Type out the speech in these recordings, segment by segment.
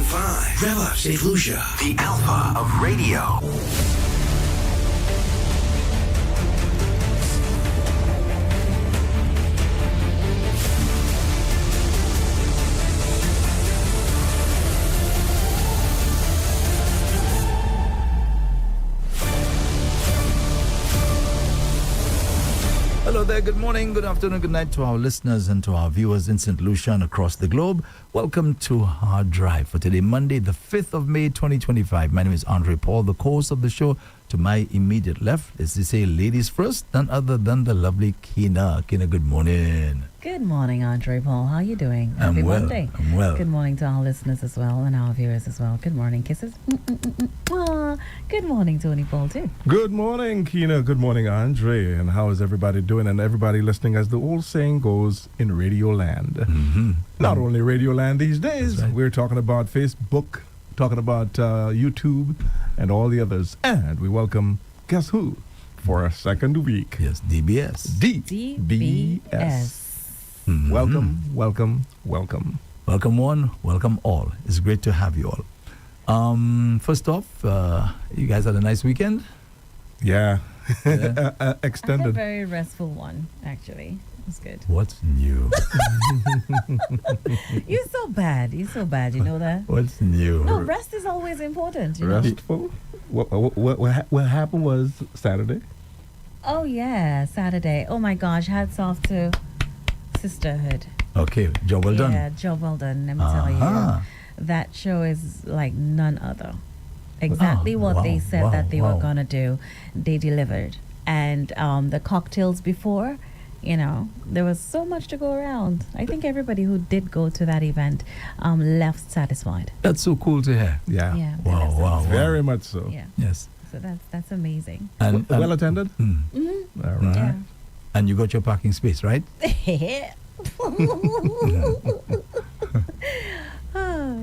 101.5 Rev-Up St. Lucia, the alpha of radio. Hello there, good morning, good afternoon, good night to our listeners and to our viewers in St. Lucia and across the globe. Welcome to Hard Drive for today, Monday, the 5th of May, 2025. My name is Andre Paul. The course of the show to my immediate left is to say ladies first, none other than the lovely Kina. Kina, good morning. Good morning, Andre Paul. How are you doing? Happy Monday. I'm well. Good morning to our listeners as well and our viewers as well. Good morning, kisses. Good morning, Tony Paul, too. Good morning, Kina. Good morning, Andre. And how is everybody doing? And everybody listening, as the old saying goes, in Radio Land. Mm-hmm. Not only Radio Land these days, right. We're talking about Facebook, talking about YouTube, and all the others. And we welcome, guess who, for a second week? Yes, DBS. DBS. Mhm. Welcome, welcome, welcome. Welcome one, welcome all. It's great to have you all. First off, you guys had a nice weekend? Yeah. Yeah. I had a Extended. very restful one, actually. It was good. What's new? You're so bad. You're so bad. You know that? What's new? No, rest is always important, you know? Restful. What happened was Saturday. Oh, yeah, Saturday. Oh, my gosh. Hats off to Sisterhood. Okay, job well done. Yeah, job well done. Let me tell you. That show is like none other. Exactly what they said that they were going to do, they delivered. And the cocktails before, you know, there was so much to go around. I think everybody who did go to that event left satisfied. That's so cool to hear. Yeah. Yeah. they left Wow. satisfied. Very much so. Yeah. Yes. So that's amazing. And Well attended? Mm-hmm. All right. Yeah. And you got your parking space, right?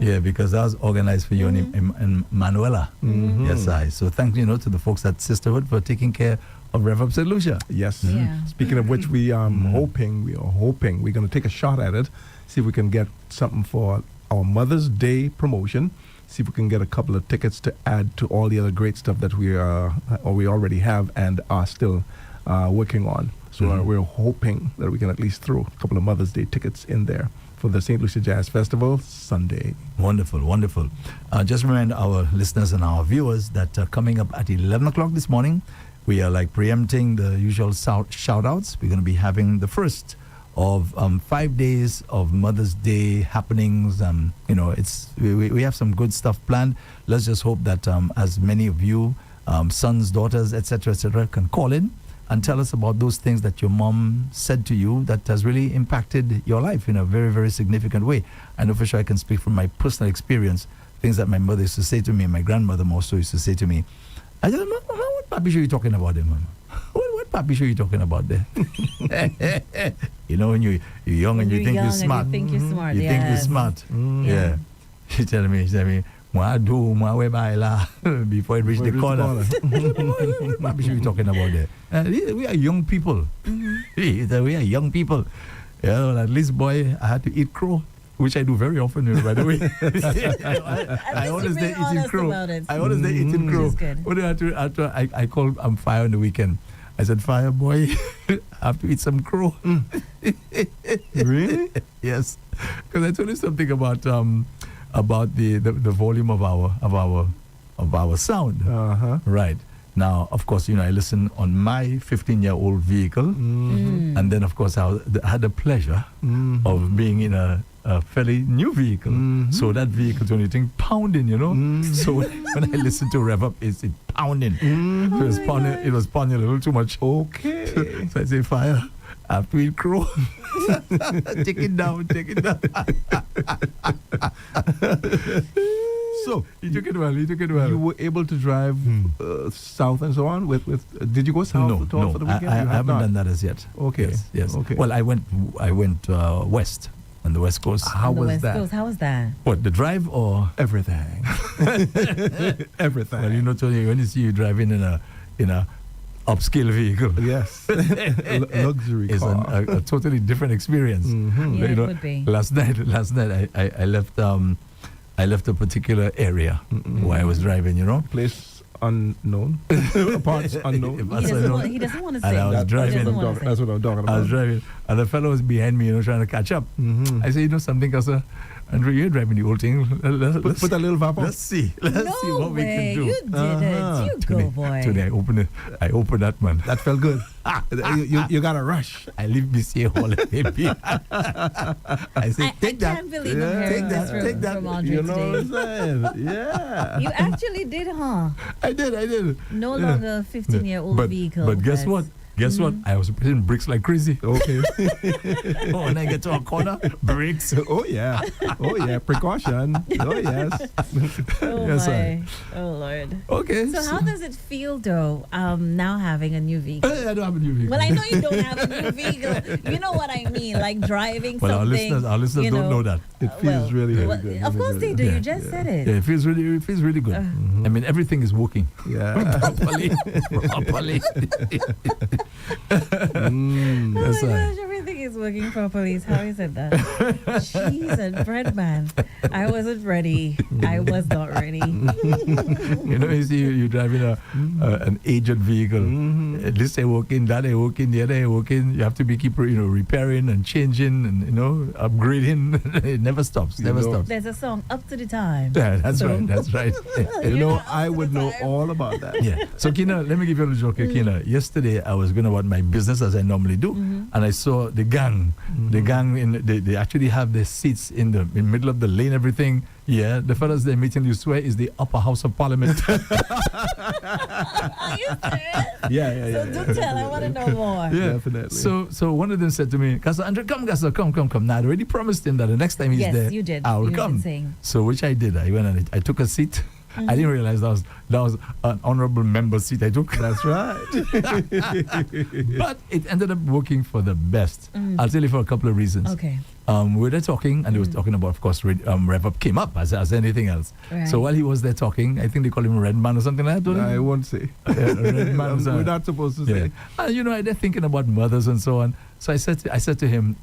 Yeah, because that was organized for you and Manuela. Mhm. Yes, So thank you, to the folks at Sisterhood for taking care of Rev-Up St. Lucia. Yes. Yeah. Speaking of which, we are hoping we're going to take a shot at it, see if we can get something for our Mother's Day promotion, see if we can get a couple of tickets to add to all the other great stuff that we already have and are still working on. So we're hoping that we can at least throw a couple of Mother's Day tickets in there for the St. Lucia Jazz Festival Sunday. Wonderful, wonderful. Just remind our listeners and our viewers that coming up at 11 o'clock this morning, we are like preempting the usual shout-outs. We're going to be having the first of 5 days of Mother's Day happenings. We have some good stuff planned. Let's just hope that as many of you, sons, daughters, etc., can call in and tell us about those things that your mom said to you that has really impacted your life in a very, very significant way. I know for sure I can speak from my personal experience, things that my mother used to say to me and my grandmother also used to say to me. I said, what papi show you talking about there, Mama? What papi show you talking about there? When you're young and you think you're smart. You think you're smart, You think you're smart. Yeah. She tell me, before it reached the corner. What papi show you talking about there? We are young people. We are young people. Yeah, well, at least, boy, I had to eat crow, which I do very often, by the way. I always day eating crow. I always day eating crow. After I called Fire on the weekend. I said, Fire boy, I have to eat some crow. Really? Yes, because I told you something about the volume of our sound. Right. Now, of course, I listen on my 15-year-old vehicle, and then, of course, I had the pleasure of being in a fairly new vehicle. So that vehicle, the only thing pounding, So when I listen to Rev Up, it's pounding. It was pounding a little too much. Okay. So I say, Fire, I have to eat crow. Take it down. So He took it well. you were able to drive south and so on with did you go south at all for the weekend? I You have haven't not. done that as yet. Okay. Yes. Okay. Well, I went west on the West Coast. How On the was West that? Coast, how was that? What, the drive or Everything. Everything. Well, Tony, when you see you driving in a upscale vehicle, Yes. Luxury it's car. a totally different experience. Mhm. Yeah, it would be. Last night I left I left a particular area where I was driving, you know. Place unknown, parts unknown. He doesn't want to say. And I was driving. That's what I'm talking about. I was driving, and the fellow was behind me, you know, trying to catch up. I said, you know something, Casa? Andrew, you're driving the old thing. Put a little vapor. Let's see. Let's see what we can do. You didn't. You go, boy. Today I opened that man. That felt good. You got to rush. I leave BCA holiday behind. I say, take that. I can't believe I'm hearing this from Andre You know today. what I'm saying? Yeah. You actually did, huh? I did. No longer a 15-year-old vehicle. But guess what? Guess what? I was putting brakes like crazy. Okay. Oh, when I get to a corner, brakes. Oh, yeah. Precaution. Oh, yes. Oh, Yes, my. Oh, Lord. Okay. So how does it feel, though, now having a new vehicle? I don't have a new vehicle. Well, I know you don't have a new vehicle. You know what I mean, like driving Well, something. our listeners don't know that. It feels really good. Of course they do. You just said it. Yeah, it feels really good. I mean, everything is working Yeah. properly. Oh That's my right. gosh, everything is working properly. Is how he said that. Jeez, and bread man. I wasn't ready. I was not ready. You know, you see, you're driving an aged vehicle. This ain't working, that ain't working, the other ain't working. You have to keep repairing and changing and upgrading. It never stops. Never stops. There's a song, Up to the Time. Yeah, that's So- right. That's right. I would know all about that. Yeah. So, Kina, let me give you a little joke here, Kina. Yesterday, I was going about my business as I normally do, and I saw the gang. The gang, they actually have their seats in the middle of the lane, everything. Yeah, the fellas they're meeting, you swear, is the upper house of parliament. Are you serious? Yeah. So do tell, I want to know more. Yeah, Definitely. So one of them said to me, Casa, Andre, come. Now, I already promised him that the next time he's Yes, there, you did. I will You've come. been saying. So which I did. I went and I took a seat. I didn't realize that was an honorable member seat I took. That's right. But it ended up working for the best. I'll tell you for a couple of reasons. Okay. We were there talking, and he was talking about, of course, Rev-Up came up as anything else. Right. So while he was there talking, I think they call him Red Man or something like that, don't I they? won't say. Red Man or We're something. not supposed to Yeah. say. They're thinking about mothers and so on. So I said to him,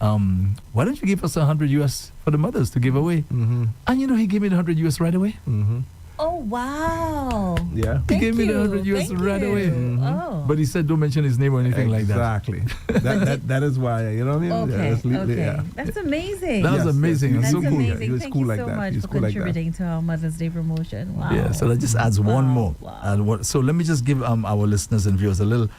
why don't you give us 100 US for the mothers to give away? And he gave me the 100 US right away. Oh, wow. Yeah. He Thank gave me the you. 100 US Thank right you. away. Oh. But he said don't mention his name or anything like that. Exactly. that is why, you know what I mean? Okay, Yeah, okay. yeah. That's amazing. That was Yes, amazing. yes, It's That's so cool. amazing. He was Thank cool you like so that. much He was for cool like that. contributing to our Mother's Day promotion. Wow. Yeah, so that just adds one more. Wow. And so let me just give our listeners and viewers a little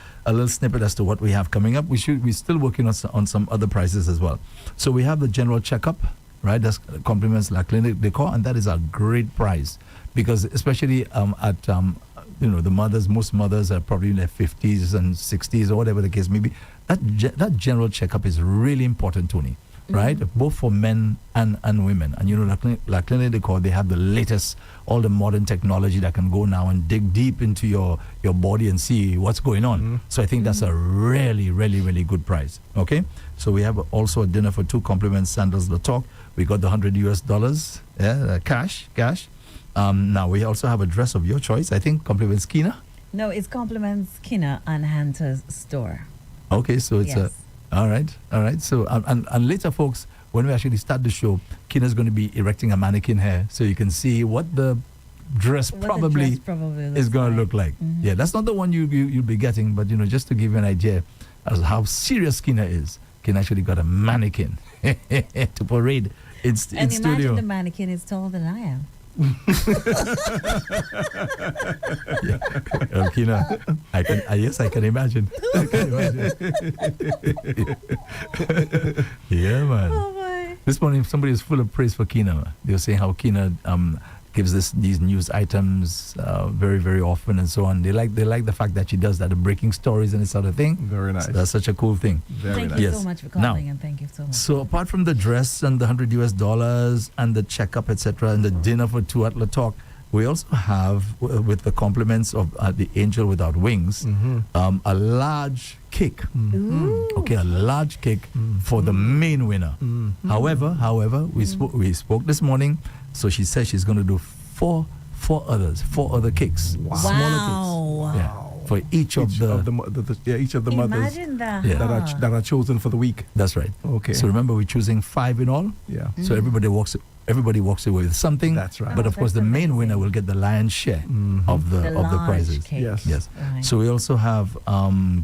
snippet as to what we have coming up. We're still working on some other prices as well. So we have the general checkup, right? That's compliments La Clinic Decor, and that is a great price because especially at the mothers, most mothers are probably in their 50s and 60s or whatever the case may be. That general checkup is really important, Tony. Right, both for men and women, and La Clinic Decor, they have the latest, all the modern technology that can go now and dig deep into your body and see what's going on. So I think that's a really, really, really good price. Okay, so we have also a dinner for two, compliments Sandals the Talk. We got the $100 US, cash. Now we also have a dress of your choice. I think compliments Kina. No, it's Compliments Kinna and Hunter's store. Okay, so it's Yes. All right. So, and later, folks, when we actually start the show, Kina's going to be erecting a mannequin here so you can see what the dress What the probably dress probably is looks going to like. look like. Yeah, that's not the one you'll be getting, but, just to give you an idea as how serious Kina is, Kina actually got a mannequin to parade in And imagine studio. the mannequin is taller than I am. Kina, I can imagine. Yeah, man. Oh my. This morning, somebody is full of praise for Kina. They were saying how Kina gives these news items very, very often and so on. They like the fact that she does that, the breaking stories and this sort of thing. Very nice. So that's such a cool thing. Very Thank nice. you Yes. so much for Now- calling and thank you so much. So apart from the dress and the $100 US and the checkup, etc., and the dinner for two at La Talk, we also have, with the compliments of the Angel Without Wings, a large cake. Ooh. Okay, a large cake for the main winner. However, we spoke this morning, so she says she's going to do four other cakes, smaller Wow. cakes, for each of the each of the mothers Imagine that. Yeah. huh? that are chosen for the week. That's right. Okay. So remember, we're choosing 5 in all. Yeah. So everybody walks everybody walks away with something. That's right. But Oh, of course, the that's main winner amazing. will get the lion's share of the large prizes. cake. Yes. Yes. Right. So we also have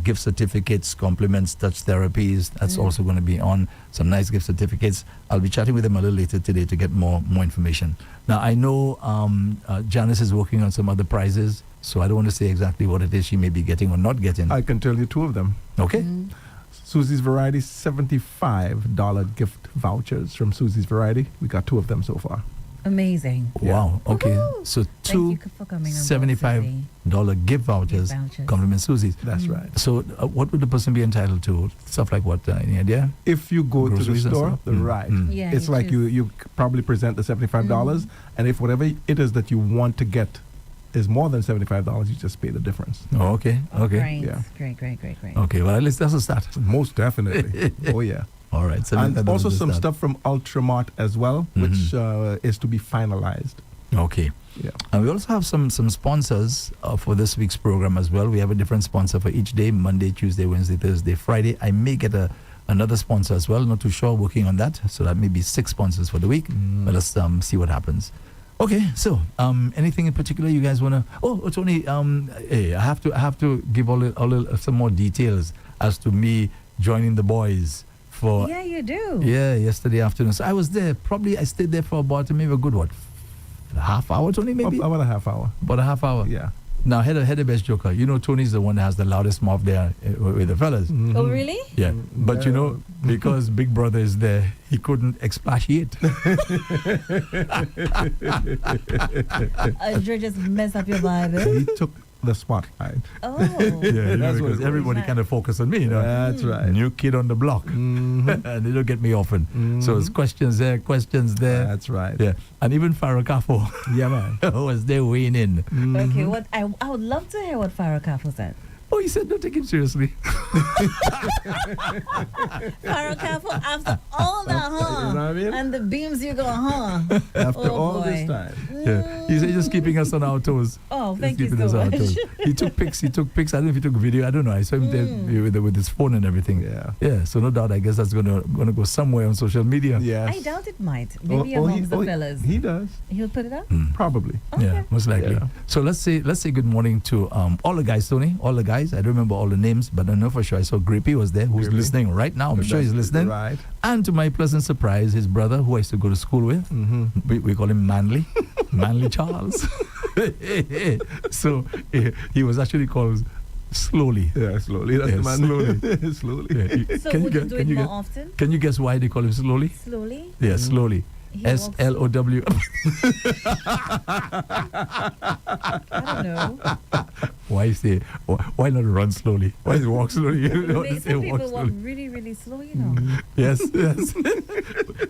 gift certificates, compliments, touch therapies. That's also going to be on. Some nice gift certificates. I'll be chatting with them a little later today to get more information. Now, I know Janice is working on some other prizes, so I don't want to say exactly what it is she may be getting or not getting. I can tell you two of them. Okay? Susie's Variety, $75 gift vouchers from Susie's Variety. We got two of them so far. Amazing. Wow. Okay. Woohoo! So Thank two you for coming on board, $75 gift vouchers. Gift vouchers. Compliment Susie's. That's right. So what would the person be entitled to? Stuff like what? Any idea? If you go to the Groceries and store, stuff? right, Yeah, it's you like choose. you probably present the $75, and if whatever it is that you want to get is more than $75, you just pay the difference. Oh, okay. Okay. Great. Yeah. Great. Okay. Well, at least that's a start. Most definitely. Oh, yeah. All right. So And also some stuff from Ultramart as well, which is to be finalized. Okay. Yeah. And we also have some sponsors for this week's program as well. We have a different sponsor for each day: Monday, Tuesday, Wednesday, Thursday, Friday. I may get another sponsor as well. Not too sure. Working on that. So that may be 6 sponsors for the week. But let's see what happens. Okay. So anything in particular you guys wanna? Oh, Tony. Hey, I have to give some more details as to me joining the boys for. Yeah, you do. Yeah, yesterday afternoon. So I was there. Probably I stayed there for about maybe a good half hour, Tony, maybe? About a half hour. About a half hour. Yeah. Now, head of best joker. You know, Tony's the one that has the loudest mouth there with the fellas. Oh, really? Yeah. But you know, because Big Brother is there, he couldn't expatiate. Dre just mess up your vibe. He took the spotlight. Oh. Yeah, That's what because it everybody was. kind of focus on me, you know. That's right. New kid on the block. and they don't get me often. So it's questions there. That's right. Yeah. And even Farah Kafo Yeah, man. was there weighing in. Okay, what I would love to hear what Farah Kafo said. Oh, he said, don't take him seriously. Farah Kafo, after all that, You know what I mean? And the beams you go, huh? After Oh, all boy. this time. Yeah. He said, just keeping us on our toes. Oh, Just thank you keeping us so on our much. toes. He took pics. I don't know if he took video. I don't know. I saw him there with his phone and everything. Yeah. Yeah. So no doubt, I guess that's gonna go somewhere on social media. Yes. I doubt it might. Maybe amongst the fellas. He does. He'll put it up? Probably. Okay. Yeah, most likely. Yeah. So let's say good morning to all the guys, Tony. All the guys. I don't remember all the names, but I know for sure I saw Grippy was there, who's Grippy. listening right now. I'm sure he's listening. Right. And to my pleasant surprise, his brother, who I used to go to school with, we call him Manly, Manly Charles. So he was actually called Slowly. Yeah, slowly. That's Yeah, the man. slowly. Slowly. Yeah. So would you do it more often? Can you guess why they call him Slowly? Slowly? Yeah, Slowly. He walks- SLOW. I don't know. Why not run slowly? Why is walk slowly? You don't Some say walk people walk slowly. really, really slow, you know. Yes.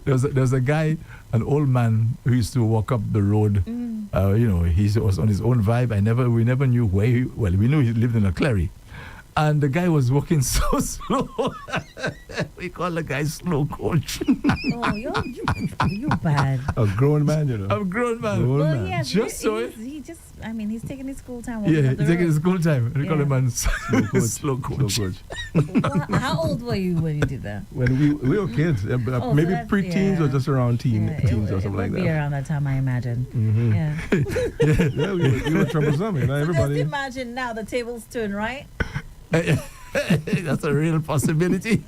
There's a guy, an old man who used to walk up the road. He was on his own vibe. We never knew where. We knew he lived in a clery, and the guy was walking so slow. We call the guy Slow Coach. Oh, you bad. A grown man, you know. I'm a grown man. Grown Well, man. yes, Just so it- he's taking his school time. Yeah, walking up he's the taking road. his school time. We call Yeah. him man Slow coach. Slow Coach. Slow coach. How old were you when you did that? When we were kids, so maybe that's- pre-teens or yeah. just around teens it or would something like be that. around that time, I imagine. Yeah. Yeah, we were troublesome. You know, So just everybody. imagine now the tables turn, right? That's a real possibility.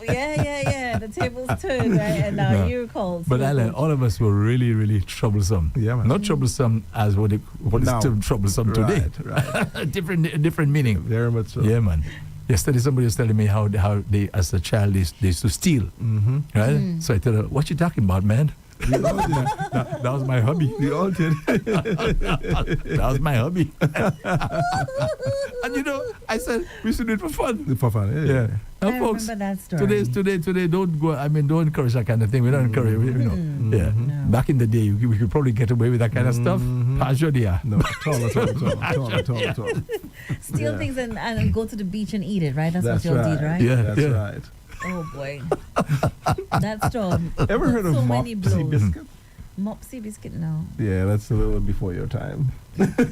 Yeah. The tables turn, right? And now No. you're called. But Slow Alan, Coach. all of us were really, really troublesome. Yeah, man. Not troublesome as what is Now. still troublesome today. Right. different meaning. Very much so. Yeah, man. Yesterday, somebody was telling me how they, as a child, they used to steal. Mm-hmm. Right? So I told her, "What you talking about, man?" We all did. That was my hobby. We all did. That was my hobby. And I said we should do it for fun. For fun. Yeah. I Now, folks, remember that story. today, don't go. Don't encourage that kind of thing. We don't encourage. Yeah. No. Back in the day, we could probably get away with that kind of stuff. Pajodia. No, at all. Steal Yeah. things and go to the beach and eat it, right? That's what That's y'all right. did, right? Yeah. That's right. Oh boy. That storm. Ever heard of so many Mopsy blows. biscuit? Mopsy biscuit, no. Yeah, that's a little before your time. Whatever.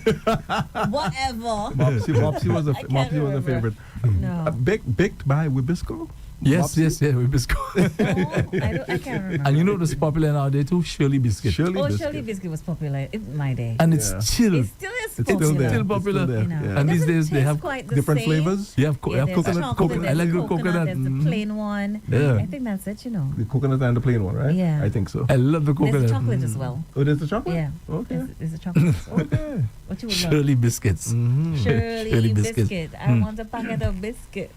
Mopsy was I can't a remember. favorite. No. Baked by Wibisco. Yes, Mopsy? yes, with biscuit. I can't remember. And you know what's popular nowadays too? Shirley biscuit. Shirley biscuit was popular in my day. And it's still It still is It's popular. still there. Still popular. It's still there. You know, Yeah. And it these doesn't days they taste have quite the different same. flavors. You have, Yeah, there's coconut. chocolate, I like there's the coconut. There's the plain one. Yeah. I think that's it, you know. The coconut and the plain one, right? Yeah. I think so. I love the There's coconut. the chocolate as well. Oh, there's the chocolate? Yeah. Okay. There's the chocolate as well. Okay. What you would love? Shirley biscuits. Mm-hmm. Shirley biscuits. biscuit. I want a packet of biscuit.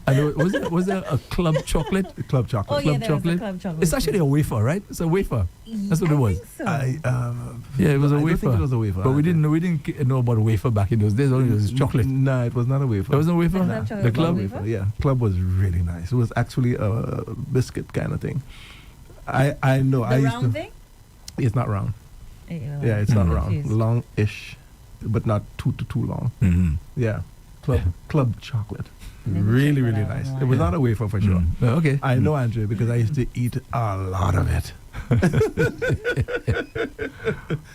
And was there a club chocolate? Club chocolate. Oh, yeah, Club there was the chocolate? club chocolate. It's actually a wafer, right? It's a wafer. That's what it was. I think so. Yeah, it was a I don't wafer. think it was a wafer. But we didn't know about wafer back in those days. Only it was chocolate. No, it was not a wafer. There was no wafer. The club chocolate The was club. a wafer? Yeah, club was really nice. It was actually a biscuit kind of thing. I know. I The used round to. thing? It's not round. Yeah, Yeah, it's not Mm. round. Confused. Long-ish, but not too long. Mm-hmm. Yeah, club chocolate. Let me Really, check that really out nice. online. It was Yeah. not a wafer for sure. Okay. I know, Andre, because I used to eat a lot of it.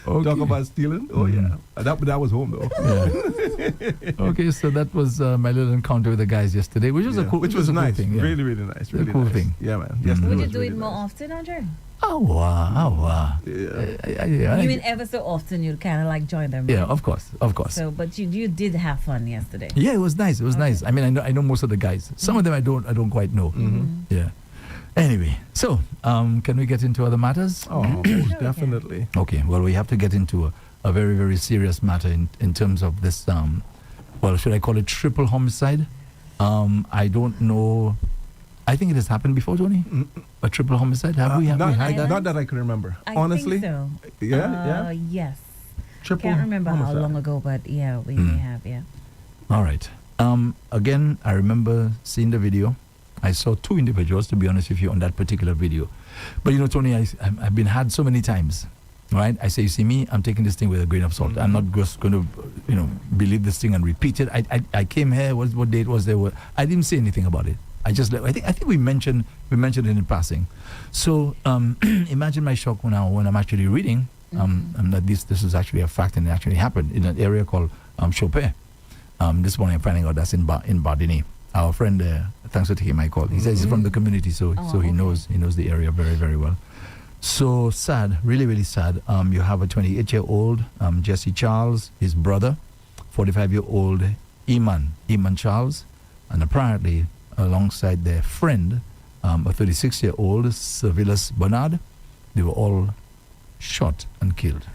Okay. Talk about stealing? Oh yeah, that was home though. Yeah. Okay, so that was my little encounter with the guys yesterday, which was a Yeah, cool, which was a cool nice. thing. Yeah. Really, really nice. a Really cool nice. thing. Yeah, man. Mhm. Yesterday Would you was do really it more nice. often, Andre? Oh wow. Yeah. You mean ever so often you'd kind of like join them? Yeah, right? of course. So, but you did have fun yesterday. Yeah, it was nice. It was Okay. nice. I mean, I know most of the guys. Some of them I don't quite know. Mhm. Yeah. Anyway, so can we get into other matters? Oh, Sure we can. definitely. Okay. Well, we have to get into a very, very serious matter in terms of this. Well, should I call it triple homicide? I don't know. I think it has happened before, Tony. A triple homicide. Have we had that? Not that I can remember. I Honestly, think so. yeah. Yes. Triple. Can't remember how homicide. long ago, but yeah, we may have. Yeah. All right. Again, I remember seeing the video. I saw two individuals, to be honest with you, on that particular video. But you know, Tony, I've been had so many times, right? I say, you see me, I'm taking this thing with a grain of salt. I'm not just going to, believe this thing and repeat it. I came here. What date was there? I didn't say anything about it. I think we mentioned it in passing. So imagine my shock when I'm actually reading. That this is actually a fact and it actually happened in an area called Chopin. This morning I'm finding out that's in Bardini. Our friend, thanks for taking my call. He says he's from the community, so he okay. knows the area very, very well. So sad, really, really sad. You have a 28-year-old Jesse Charles, his brother, 45-year-old Eman Charles, and apparently alongside their friend, a 36-year-old Servilas Bernard. They were all shot and killed.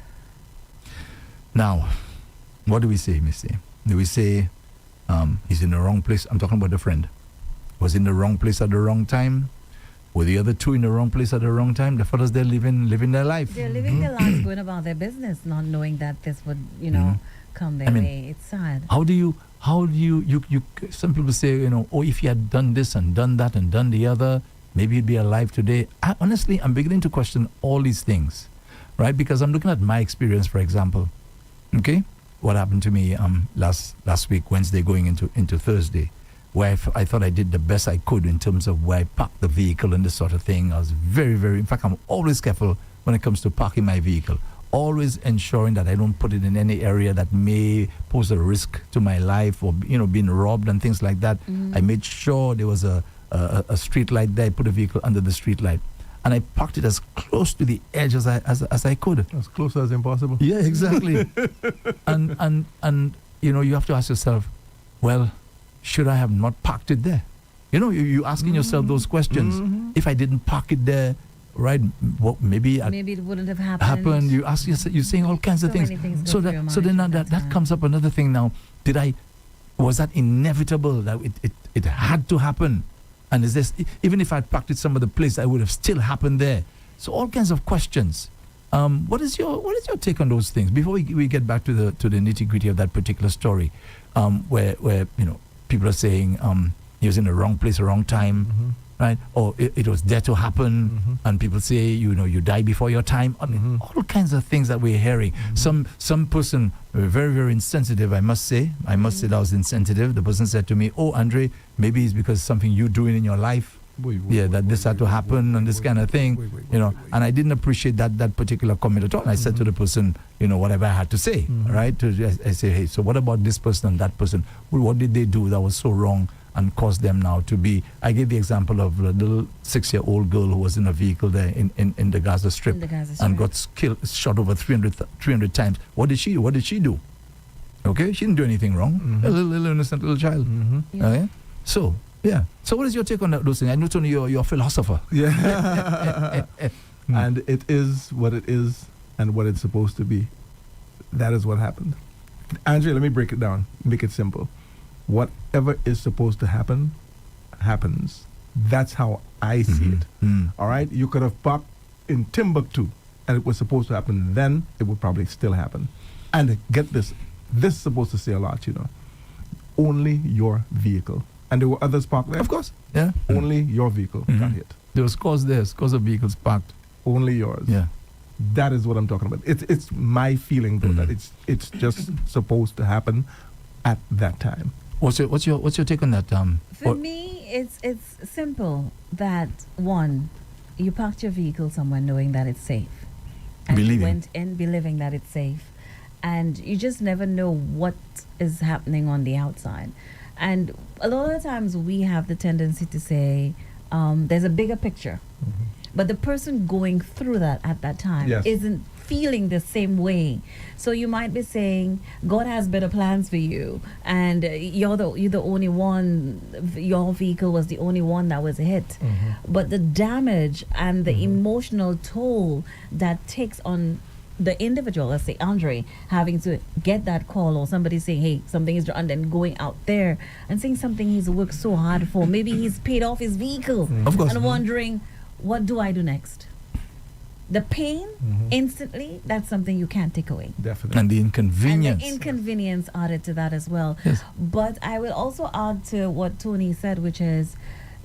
Now, what do we say, Missy? Do we say he's in the wrong place? I'm talking about the friend. Was in the wrong place at the wrong time? Were the other two in the wrong place at the wrong time? The fellas, they're living their life. They're living their lives, going about their business, not knowing that this would, come their way. It's sad. How do you, some people say, if he had done this and done that and done the other, maybe he'd be alive today. Honestly, I'm beginning to question all these things, right? Because I'm looking at my experience, for example. Okay? What happened to me last week, Wednesday going into Thursday, where I thought I did the best I could in terms of where I parked the vehicle and this sort of thing. I was very, very, in fact, I'm always careful when it comes to parking my vehicle. Always ensuring that I don't put it in any area that may pose a risk to my life or, being robbed and things like that. I made sure there was a street light there. I put a vehicle under the street light. And I parked it as close to the edge as I could. As close as impossible. Yeah, exactly. and you have to ask yourself, well, should I have not parked it there? You asking yourself those questions. If I didn't park it there, right? Maybe it wouldn't have happened. You ask yourself, you're saying all kinds of So things. many things So go through your then mind now at that that time. comes up another thing. Now, was that inevitable that it had to happen? And is this, even if I'd parked it some other place, I would have still happened there. So all kinds of questions. What is your take on those things before we get back to the nitty gritty of that particular story, where people are saying he was in the wrong place, the wrong time, right? Or it was there to happen, and people say you die before your time. I mean, all kinds of things that we're hearing. Some person very, very insensitive. I must say that I was insensitive. The person said to me, "Oh, Andre, maybe it's because something you're doing in your life." that this had to happen and this kind of thing, and I didn't appreciate that particular comment at all. And I said to the person, whatever I had to say, right? I say, hey, so what about this person and that person? Well, what did they do that was so wrong and caused them now to be? I gave the example of the little 6-year-old girl who was in a vehicle there in the Gaza Strip, and got shot over 300 times. What did she do? What did she do? Okay, she didn't do anything wrong. A little innocent little child. Okay, so. Yeah. So what is your take on those things? I know, Tony, you're a philosopher. Yeah. And it is what it is and what it's supposed to be. That is what happened. Andrea, let me break it down. Make it simple. Whatever is supposed to happen, happens. That's how I see it. All right? You could have popped in Timbuktu and it was supposed to happen then, it would probably still happen. And get this. This is supposed to say a lot, Only your vehicle. And there were others parked there? Of course, yeah. Only your vehicle got hit. There was scores of vehicles parked. Only yours. Yeah. That is what I'm talking about. It's my feeling, though, that it's just supposed to happen at that time. What's your take on that? For me, it's simple. That one, you parked your vehicle somewhere knowing that it's safe. And you went in believing that it's safe. And you just never know what is happening on the outside. And a lot of times we have the tendency to say, there's a bigger picture. But the person going through that at that time isn't feeling the same way. So you might be saying, God has better plans for you. And you're the only one, your vehicle was the only one that was hit. But the damage and the emotional toll that takes on the individual, let's say Andre, having to get that call, or somebody saying, hey, something is wrong, and then going out there and saying something he's worked so hard for. Maybe he's paid off his vehicle. Of course. And wondering, what do I do next? The pain, instantly, that's something you can't take away. Definitely. And the inconvenience. And the inconvenience added to that as well. Yes. But I will also add to what Tony said, which is,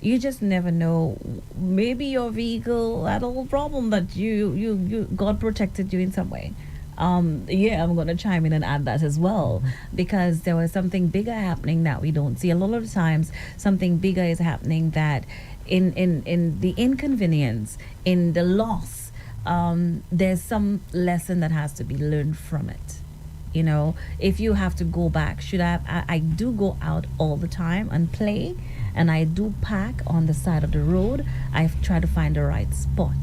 you just never know. Maybe your vehicle had a whole problem that you God protected you in some way. I'm going to chime in and add that as well, because there was something bigger happening that we don't see. A lot of times, something bigger is happening that in the inconvenience, in the loss, there's some lesson that has to be learned from it. If you have to go back, I do go out all the time and play. And I do park on the side of the road. I try to find the right spot.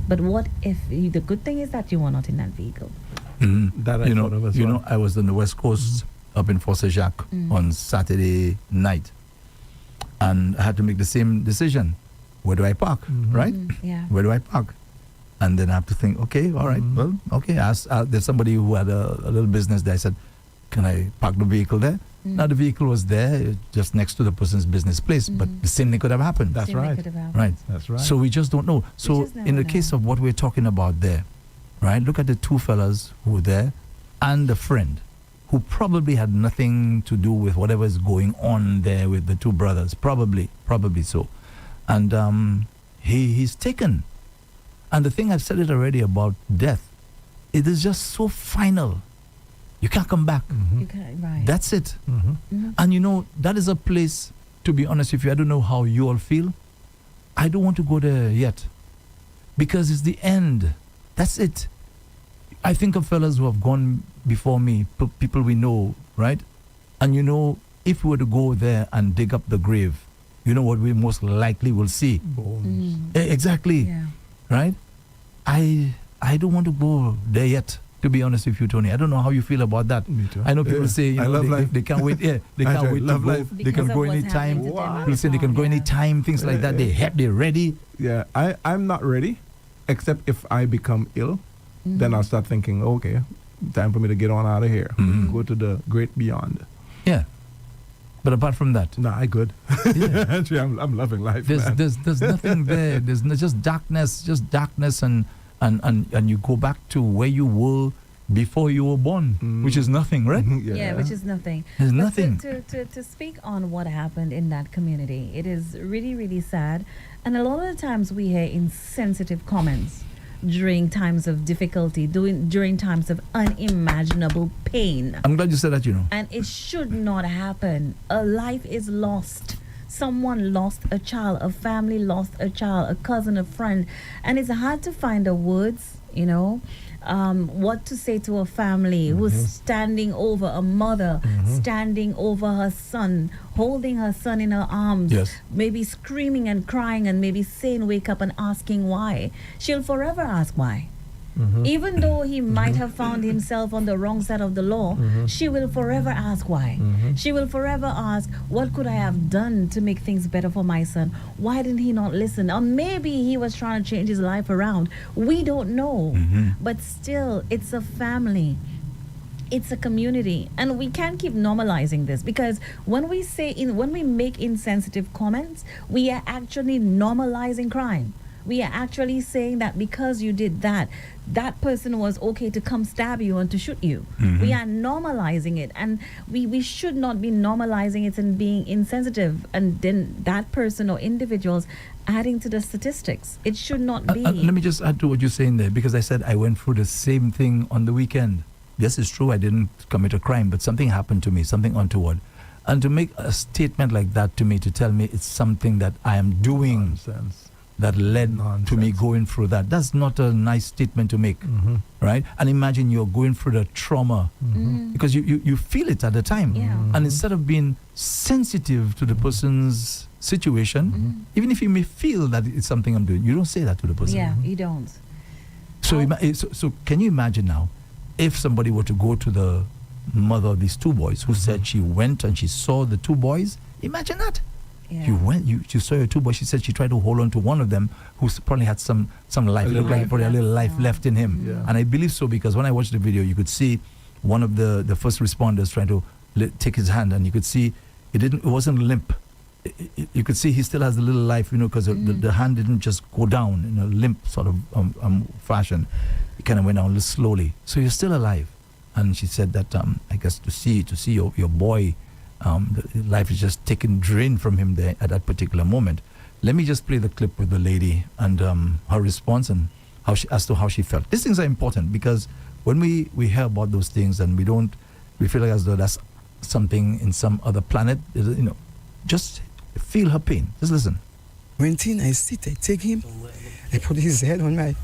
But what if the good thing is that you are not in that vehicle? That I thought of as well. I was on the West Coast up in Fort Jacques on Saturday night, and I had to make the same decision. Where do I park? Right? Yeah. Where do I park? And then I have to think, okay, all right, well, okay. There's somebody who had a little business there. I said, can I park the vehicle there? Now the vehicle was there, just next to the person's business place, but the same thing could have happened. That's right. Right. That's right. So we just don't know. So in the case of what we're talking about there, right? Look at the two fellas who were there, and the friend who probably had nothing to do with whatever is going on there with the two brothers. Probably so. And he's taken. And the thing, I've said it already about death, it is just so final. You can't come back. You can't, right. That's it. And that is a place, to be honest with you, I don't know how you all feel. I don't want to go there yet, because it's the end. That's it. I think of fellas who have gone before me, people we know, right? And if we were to go there and dig up the grave, you know what we most likely will see? Bones. Exactly. Yeah. Right? I don't want to go there yet, to be honest with you, Tony. I don't know how you feel about that. Me too. I know people say I love life. They can't wait. Yeah, they can't wait to love go. life. They can go anytime. People say they can go Yeah. anytime. Things like that. They're ready. Yeah, I'm not ready, except if I become ill, then I'll start thinking, okay, time for me to get on out of here. Go to the great beyond. Yeah. But apart from that, Nah, I good. Yeah. Actually, I'm loving life, man. there's nothing there. There's just darkness, and you go back to where you were before you were born, which is nothing, right? Yeah, which is nothing. There's But nothing. To speak on what happened in that community, it is really, really sad. And a lot of the times we hear insensitive comments during times of difficulty, during times of unimaginable pain. I'm glad you said that, And it should not happen. A life is lost. someone lost a child, a family lost a child, a cousin, a friend, and it's hard to find the words, what to say to a family who's standing over a mother, standing over her son, holding her son in her arms, maybe screaming and crying and maybe saying wake up and asking why. She'll forever ask why. Even though he might have found himself on the wrong side of the law, she will forever ask why. She will forever ask, what could I have done to make things better for my son? Why didn't he not listen? Or maybe he was trying to change his life around. We don't know. But still, it's a family. It's a community, and we can't keep normalizing this, because when we make insensitive comments, we are actually normalizing crime. We are actually saying that because you did that, that person was okay to come stab you and to shoot you. We are normalizing it, and we should not be normalizing it and being insensitive, and then that person or individuals adding to the statistics. It should not be. Let me just add to what you're saying there, because I said I went through the same thing on the weekend. Yes, it's true, I didn't commit a crime, but something happened to me, something untoward. And to make a statement like that to me, to tell me it's something that I am doing, Nonsense. that led Nonsense. to me going through that. That's not a nice statement to make, right? And imagine you're going through the trauma, because you feel it at the time. Yeah. And instead of being sensitive to the person's situation, even if you may feel that it's something I'm doing, you don't say that to the person. Yeah, you don't. So, so can you imagine now, if somebody were to go to the mother of these two boys who said she went and she saw the two boys? Imagine that. Yeah. You saw your two boys. She said she tried to hold on to one of them who probably had some life. It looked like probably a little life left in him. Yeah. And I believe so, because when I watched the video, you could see one of the first responders trying to take his hand, and you could see it wasn't limp. You could see he still has a little life, because the hand didn't just go down in a limp sort of fashion. It kind of went down a little slowly. So you're still alive. And she said that I guess to see your boy, the life is just drained from him there at that particular moment. Let me just play the clip with the lady and her response and as to how she felt. These things are important, because when we hear about those things and we feel like as though that's something in some other planet, just feel her pain. Just listen. When I sit, I take him, I put his head on my...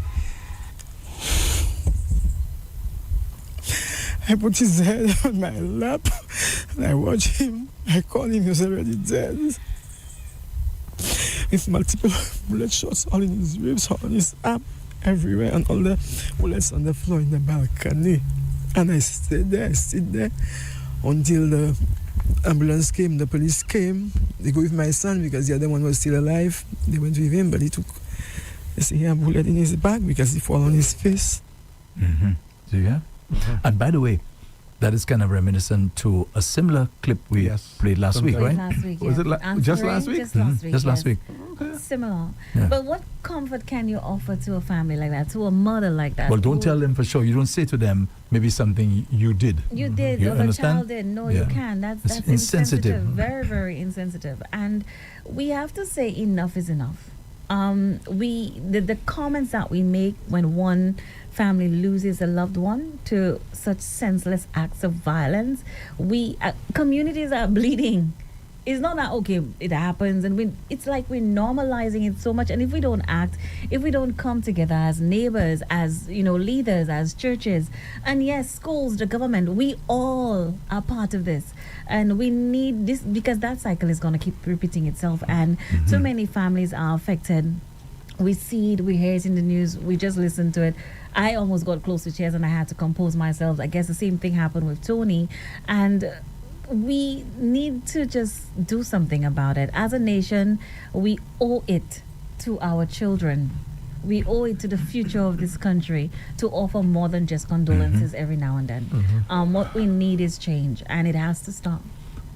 I put his head on my lap, and I watch him. I call him, he was already dead. With multiple bullet shots all in his ribs, all on his arm, everywhere, and all the bullets on the floor in the balcony. And I sit there until the ambulance came, the police came. They go with my son because the other one was still alive. They went with him, but they see a bullet in his back because he fall on his face. So yeah. And by the way, that is kind of reminiscent to a similar clip we played last week, right? Last week, Was it just last week? Just last week. Just last week. Similar. Yeah. But what comfort can you offer to a family like that, to a mother like that? Well, don't tell them for sure. You don't say to them maybe something you did. You did, You or the understand? child did. No, Yeah. you can. That's It's insensitive. insensitive. Very, very insensitive. And we have to say enough is enough. The comments that we make when one family loses a loved one to such senseless acts of violence, communities are bleeding. It's not that, okay, it happens, and it's like we're normalizing it so much. And if we don't act, if we don't come together as neighbors, as leaders, as churches, and yes, schools, the government, we all are part of this. And we need this, because that cycle is going to keep repeating itself, and too many families are affected. We see it, we hear it in the news, we just listen to it. I almost got close to tears and I had to compose myself. I guess the same thing happened with Tony. And we need to just do something about it. As a nation, we owe it to our children. We owe it to the future of this country to offer more than just condolences every now and then. What we need is change, and it has to stop.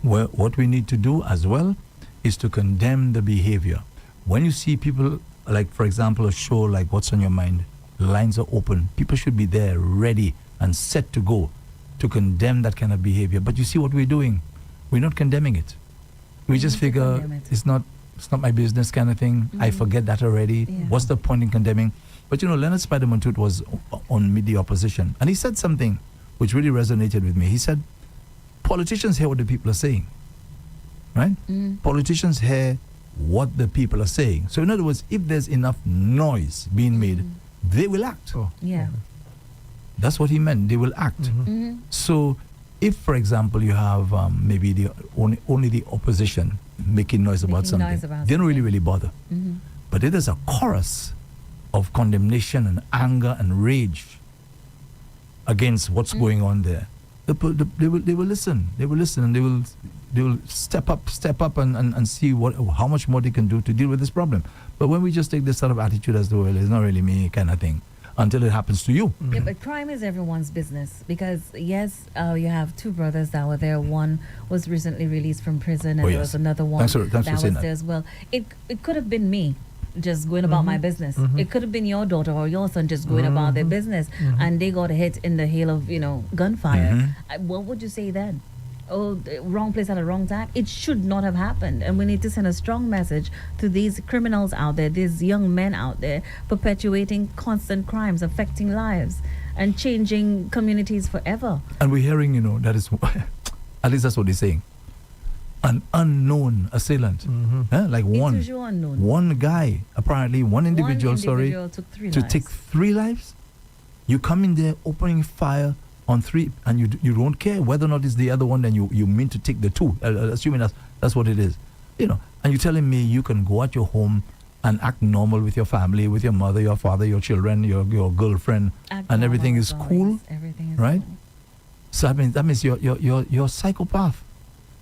Well, what we need to do as well is to condemn the behavior. When you see people, like, for example, a show like What's on Your Mind, lines are open. People should be there, ready and set to go to condemn that kind of behavior. But you see what we're doing? We're not condemning it. We just figure it's not my business kind of thing. I forget that already. Yeah. What's the point in condemning? But Leonard Spider-Montut was on Meet the Opposition, and he said something which really resonated with me. He said, politicians hear what the people are saying. right? Politicians hear what the people are saying. So in other words, if there's enough noise being made, they will act. Yeah. That's what he meant. They will act. So if, for example, you have maybe the only the opposition making noise about something, they don't really bother. But if there's a chorus of condemnation and anger and rage against what's going on there, they will listen. They will listen, and they will step up and see how much more they can do to deal with this problem. But when we just take this sort of attitude as though, well, it's not really me kind of thing, until it happens to you. Yeah, but crime is everyone's business, because yes, you have two brothers that were there. One was recently released from prison, and there was another one that was there as well. It could have been me just going about my business. It could have been your daughter or your son just going about their business, and they got hit in the hail of gunfire. What would you say then? Oh, the wrong place at the wrong time. It should not have happened, and we need to send a strong message to these criminals out there, these young men out there perpetuating constant crimes, affecting lives and changing communities forever. And we're hearing, that is at least that's what they're saying, an unknown assailant. Like one guy, apparently one individual took to take 3 lives. You come in there opening fire on 3, and you don't care whether or not it's the other one, then you mean to take the 2, assuming that's what it is, and you're telling me you can go at your home and act normal with your family, with your mother, your father, your children, your girlfriend, and everything is cool, right? Cool. So that means you're a psychopath,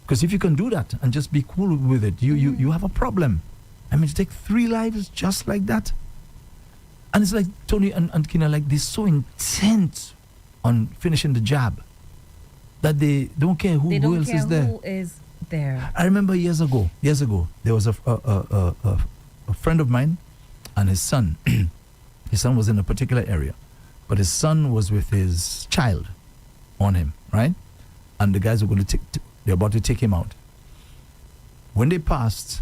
because if you can do that and just be cool with it, you have a problem. I mean, to take 3 lives just like that, and it's like Tony and Kina, like they're so intent on finishing the job that they don't care who else is there. Who is there. I remember years ago, there was a friend of mine and his son. His son was in a particular area, but his son was with his child on him, right? And the guys were they're about to take him out. When they passed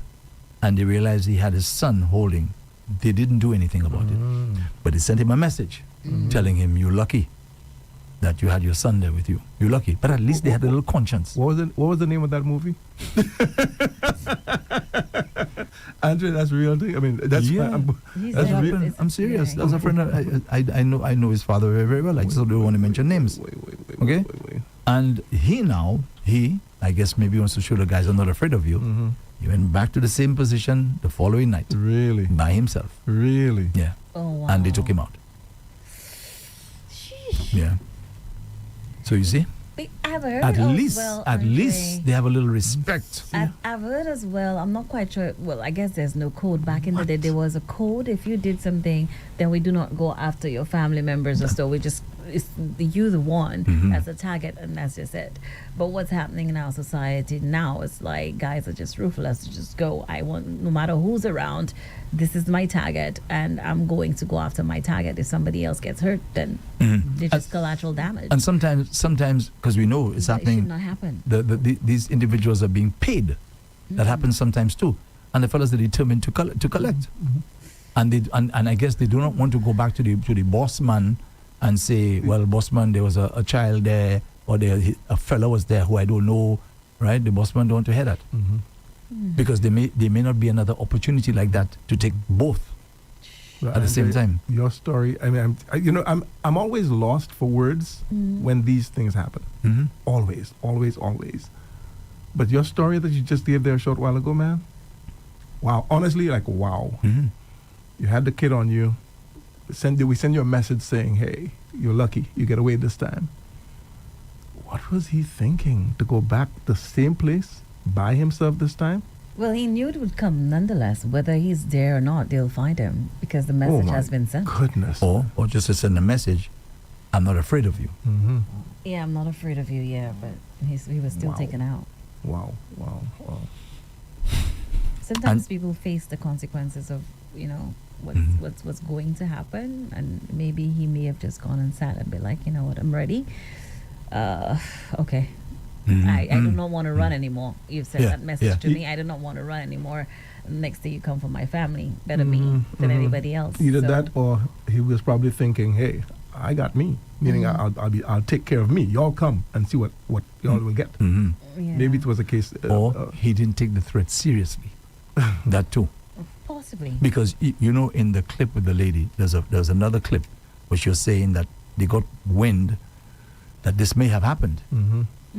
and they realized he had his son holding, they didn't do anything about it. But they sent him a message telling him, "You're lucky that you had your son there with you. You're lucky." But at least they had a little conscience. What was the name of that movie? Andre, that's real thing. I mean, that's real. I'm serious. That's a friend. I know his father very, very well. I just don't want to mention names. Wait. And he, I guess maybe wants to show the guys are not afraid of you. He went back to the same position the following night. Really? By himself. Really? Yeah. Oh, wow. And they took him out. Yeah. So you see, I've heard at least they have a little respect. I've heard as well. I'm not quite sure. Well, I guess there's no code. Back in the day, there was a code. If you did something, then we do not go after your family members or so. We just you're the one as a target, and that's just it. But what's happening in our society now is like guys are just ruthless to just go. I want, no matter who's around, this is my target, and I'm going to go after my target. If somebody else gets hurt, then it's just collateral damage. And sometimes, because we know it's happening, it should not happen. These individuals are being paid. That happens sometimes too, and the fellas are determined to collect. And I guess they do not want to go back to the boss man and say, well, boss man, there was a child there, or a fellow was there who I don't know, right? The boss man don't want to hear that. Because there may not be another opportunity like that to take both at the same time. Your story, I mean, I'm always lost for words when these things happen. Always. But your story that you just gave there a short while ago, man, wow. Honestly, like, wow. You had the kid on you. We send you a message saying, hey, you're lucky. You get away this time. What was he thinking? To go back the same place by himself this time? Well, he knew it would come nonetheless. Whether he's there or not, they'll find him because the message has been sent. Goodness. Or just to send a message, I'm not afraid of you. Yeah, I'm not afraid of you, but he was still taken out. Wow. Sometimes people face the consequences of, what's going to happen, and maybe he may have just gone and sat and be like, you know what, I'm ready. Okay. I do not want to run anymore. You've sent that message to me. I do not want to run anymore. Next day you come for my family. Better me than anybody else. Either that, or he was probably thinking, hey, I got me. Meaning I'll take care of me. Y'all come and see what y'all will get. Mhm. Yeah. Maybe it was a case. Or he didn't take the threat seriously. That too. Possibly. Because you know, in the clip with the lady, there's another clip which you're saying that they got wind that this may have happened,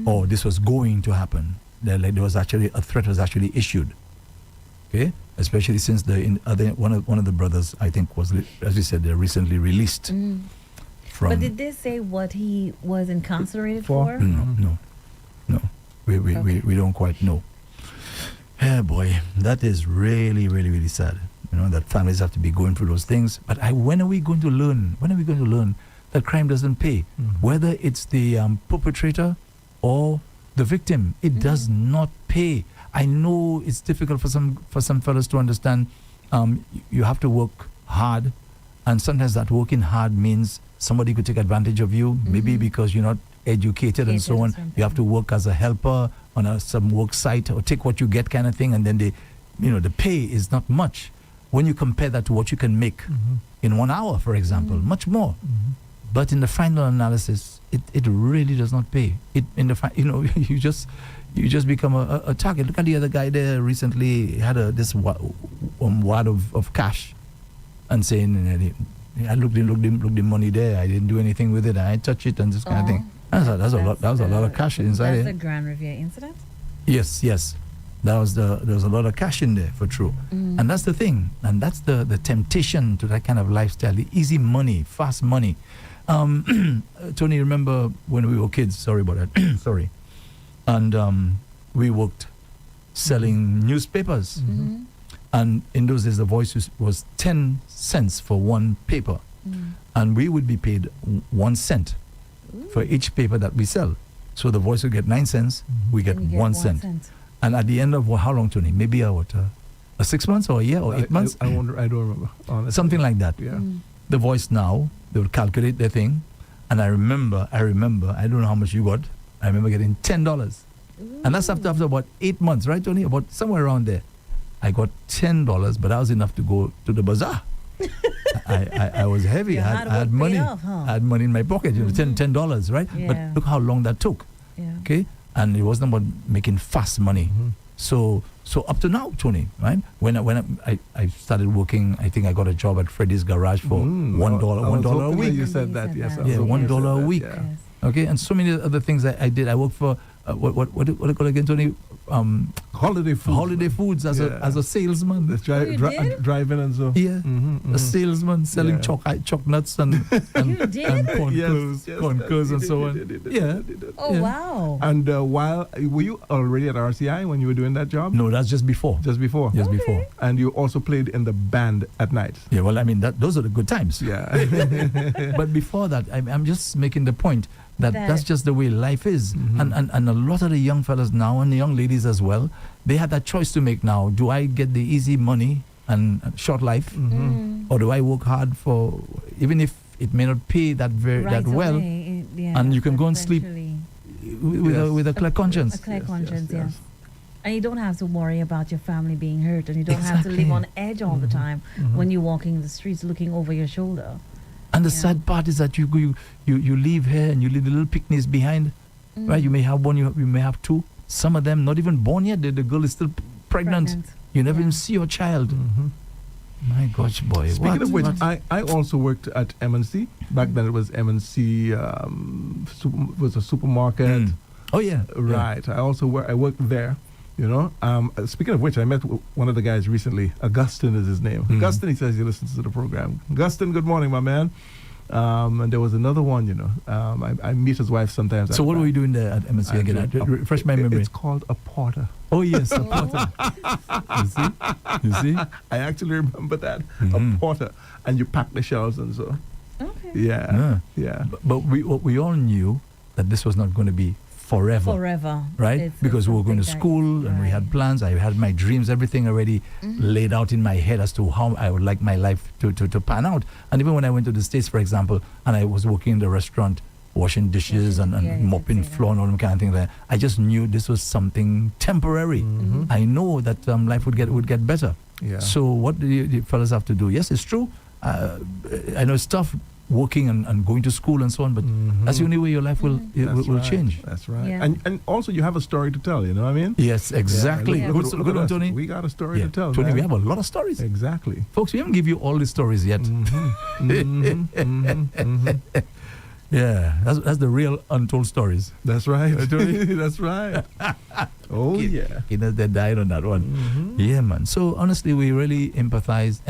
or this was going to happen. There was actually a threat was actually issued. Okay, especially since one of the brothers, I think, was, as you said, they're recently released from. But did they say what he was incarcerated for? No. We don't quite know. Yeah, boy, that is really, really, really sad. You know, that families have to be going through those things. But when are we going to learn? When are we going to learn that crime doesn't pay? Whether it's the perpetrator or the victim, it does not pay. I know it's difficult for some fellas to understand. You have to work hard, and sometimes that working hard means somebody could take advantage of you, maybe because you're not educated and so on. You have to work as a helper on some work site or take what you get kind of thing, and then the pay is not much when you compare that to what you can make in 1 hour, for example, much more. But in the final analysis, it really does not pay. You just become a target. Look at the other guy there recently. He had this wad of cash, and saying, I looked the money there. I didn't do anything with it. I touched it and this kind of thing. That was a lot of cash inside That's there. the Grand Riviera incident? Yes. There was a lot of cash in there, for true. And that's the thing. And that's the temptation to that kind of lifestyle. The easy money, fast money. Tony, remember when we were kids? Sorry about that. Sorry. And we worked selling newspapers. And in those days, the voice was 10 cents for one paper. And we would be paid 1 cent for each paper that we sell. So the voice would get 9 cents, we get 1 cent. And at the end of how long, Tony? Maybe a 6 months or a year or 8 months? I don't remember. Honestly. Something like that. Yeah. The voice now, they would calculate their thing. And I remember, I don't know how much you got. I remember getting $10. And that's after about 8 months, right, Tony? About somewhere around there. I got $10, but that was enough to go to the bazaar. I was heavy. I had money. I had money in my pocket, $10, right? Yeah. But look how long that took. Yeah. Okay? And it wasn't about making fast money. So up to now, Tony, right? When I started working, I think I got a job at Freddy's Garage for $1 a week. You said that, yes. Yeah, $1 a week. Yeah. Okay, and so many other things I did. I worked for what do you call it again, Tony? Holiday Foods as a salesman. Driving and so. Yeah, a salesman selling choc nuts and corn curls and so on. Yeah. Oh, wow. And were you already at RCI when you were doing that job? No, that's just before. Before. And you also played in the band at night. Yeah, well, I mean, those are the good times. Yeah. But before that, I'm just making the point that's just the way life is. And a lot of the young fellas now, and the young ladies as well, they have that choice to make now. Do I get the easy money and short life, or do I work hard for, even if it may not pay that well, and you can go and sleep with a clear conscience. A clear conscience, yes. And you don't have to worry about your family being hurt, and you don't have to live on edge all the time when you're walking the streets looking over your shoulder. And the sad part is that you leave here and you leave the little picnics behind, right? You may have one, you may have two. Some of them not even born yet. The girl is still pregnant. You never even see your child. My gosh, boy. Speaking of which, I also worked at MNC. Back then it was MNC, was a supermarket. Oh, yeah. Right. I also worked there. Speaking of which, I met one of the guys recently. Augustine is his name. Augustine, he says he listens to the program. Augustine, good morning, my man. And there was another one, I meet his wife sometimes. So what were you doing there at MSC again? Refresh my memory. It's called a porter. Oh, yes, a porter. You see? I actually remember that. A porter. And you pack the shelves and so. Okay. Yeah. But we all knew that this was not going to be forever. Right? Because we were going to school and we had plans. I had my dreams, everything already laid out in my head as to how I would like my life to pan out. And even when I went to the States, for example, and I was working in the restaurant, washing dishes and mopping floor and all that kind of thing, I just knew this was something temporary. I know that life would get better. Yeah. So what do you fellas have to do? Yes, it's true. I know it's tough working and going to school and so on. But that's the only way your life will change. That's right. Yeah. And also you have a story to tell. You know what I mean? Yes, exactly. Yeah, Good one, us. Tony. We got a story to tell. Tony, man. we have a lot of stories. Exactly. Folks, we haven't give you all the stories yet. Yeah, that's the real untold stories. That's right. That's right. Oh, yeah. They died on that one. Yeah, man. So honestly, we really empathize,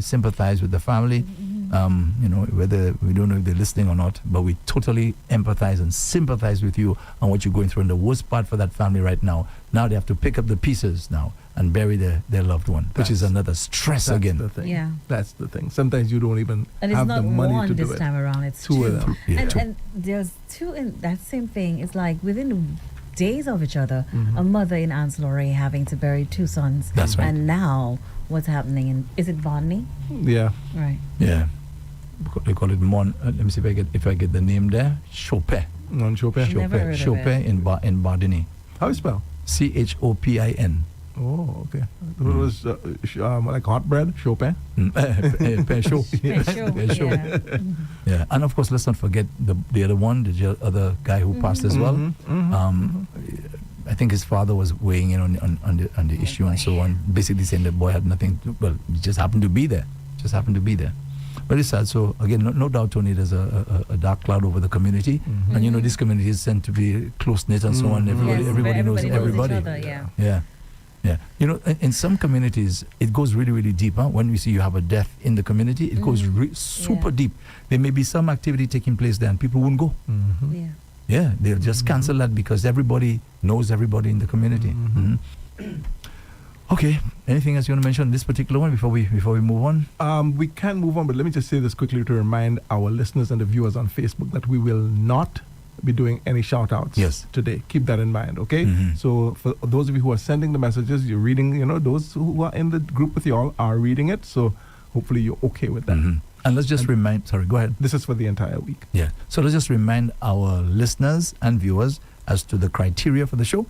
sympathize with the family. Whether we don't know if they're listening or not, but we totally empathize and sympathize with you on what you're going through. And the worst part for that family right now they have to pick up the pieces now and bury their loved one, which is another stress again. The thing. Yeah. That's the thing. Sometimes you don't even And it's have not the money one to do this it. time around, it's Two two. of them. Yeah, and, two. and there's two in that same thing. It's like within days of each other, a mother in Anslaurie having to bury two sons. That's right. And now what's happening is it Bodney? Yeah. Right. Yeah. They call it let me see if I get the name there. Chopin. On Chopin. Never heard of Chopin it. in Bardini. How you spell? Chopin. Oh, okay. It was like hot bread, Chopin. Show. Special, yeah. Yeah, and of course, let's not forget the other one, the other guy who passed as well. I think his father was weighing in on the issue and so on, basically saying the boy had nothing. He just happened to be there. But it's sad. So again, no doubt, Tony, there's a dark cloud over the community, and this community is tend to be close knit and so on. Everybody knows everybody. Each other, yeah. Yeah. In some communities, it goes really, really deep. Huh? When we see you have a death in the community, it goes super deep. There may be some activity taking place there and people won't go. Yeah. Yeah, they'll just cancel that because everybody knows everybody in the community. Okay, anything else you want to mention on this particular one before we move on? We can move on, but let me just say this quickly to remind our listeners and the viewers on Facebook that we will not be doing any shout-outs today. Keep that in mind, okay? So for those of you who are sending the messages, you're reading, those who are in the group with you all are reading it, so hopefully you're okay with that. And let's just go ahead. This is for the entire week. Yeah, so let's just remind our listeners and viewers as to the criteria for the show.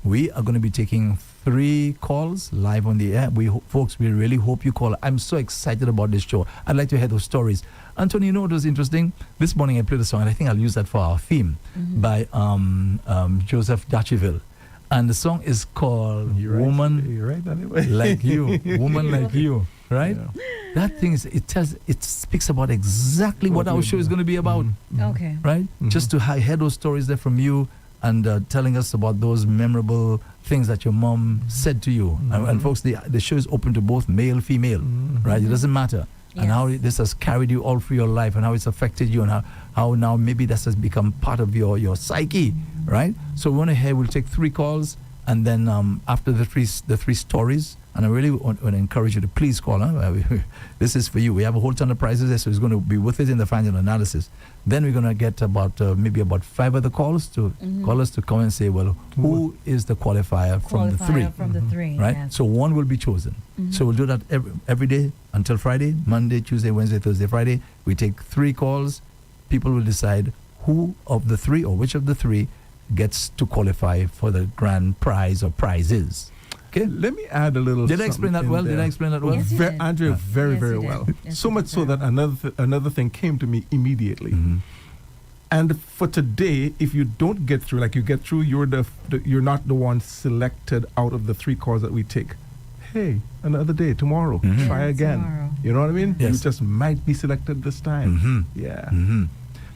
We are going to be taking 3 calls live on the air. Folks, we really hope you call. I'm so excited about this show. I'd like to hear those stories. Anthony, what was interesting? This morning I played a song, and I think I'll use that for our theme, by Joseph Dacheville. And the song is called Woman You're right, anyway. Like You. Woman Like You, right? Yeah. That thing it speaks about exactly what our show is going to be about, Okay. right? Just to hear those stories there from you, and telling us about those memorable things that your mom said to you. And folks, the show is open to both male, female, right? It doesn't matter. And how this has carried you all through your life, and how it's affected you, and how now maybe that has become part of your psyche, right? So we want to hear, we'll take 3 calls, and then after the three stories, and I really want to encourage you to please call. This is for you. We have a whole ton of prizes there, so it's going to be with it in the final analysis. Then we're going to get maybe about 5 other calls to call us to come and say, well, who is the qualifier from the 3? From the 3, right? yes. So one will be chosen. So we'll do that every day until Friday, Monday, Tuesday, Wednesday, Thursday, Friday. We take 3 calls. People will decide who of the 3 or which of the 3 gets to qualify for the grand prize or prizes. Okay. Let me add a little. Did I explain that well? Yes, you did. Andrea, very, Yes, very you did. well. Yes, So you much did so very that another thing came to me immediately. And for today, if you don't get through, like you get through, you're not the one selected out of the 3 calls that we take. Hey, another day, tomorrow, try Yeah, again. tomorrow. You know what I mean? Yes. You just might be selected this time. Yeah.